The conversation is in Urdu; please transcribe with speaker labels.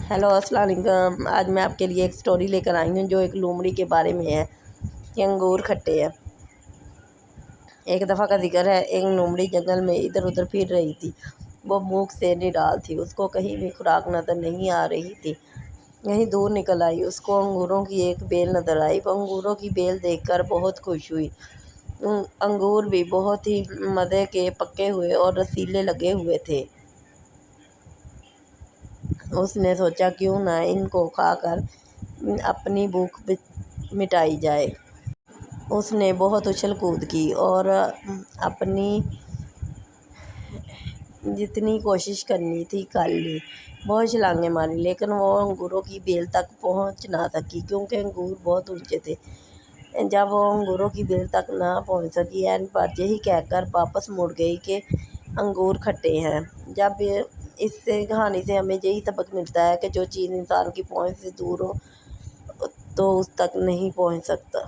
Speaker 1: ہیلو السلام علیکم۔ آج میں آپ کے لیے ایک سٹوری لے کر آئی ہوں جو ایک لومڑی کے بارے میں ہے کہ انگور کھٹے ہیں۔ ایک دفعہ کا ذکر ہے، ایک لومڑی جنگل میں ادھر ادھر پھر رہی تھی۔ وہ بھوک سے نڈال تھی، اس کو کہیں بھی خوراک نظر نہیں آ رہی تھی۔ کہیں دور نکل آئی، اس کو انگوروں کی ایک بیل نظر آئی۔ وہ انگوروں کی بیل دیکھ کر بہت خوش ہوئی۔ انگور بھی بہت ہی مزے کے پکے ہوئے اور رسیلے لگے ہوئے تھے۔ اس نے سوچا کیوں نہ ان کو کھا کر اپنی بھوک مٹائی جائے۔ اس نے بہت اچھل کود کی اور اپنی جتنی کوشش کرنی تھی کر لی۔ بہت چھلانگیں ماری لیکن وہ انگوروں کی بیل تک پہنچ نہ سکی کیونکہ انگور بہت اونچے تھے۔ جب وہ انگوروں کی بیل تک نہ پہنچ سکی، اینڈ پر یہی کہہ کر واپس مڑ گئی کہ انگور کھٹے ہیں۔ اس کہانی سے ہمیں یہی سبق ملتا ہے کہ جو چیز انسان کی پہنچ سے دور ہو تو اس تک نہیں پہنچ سکتا۔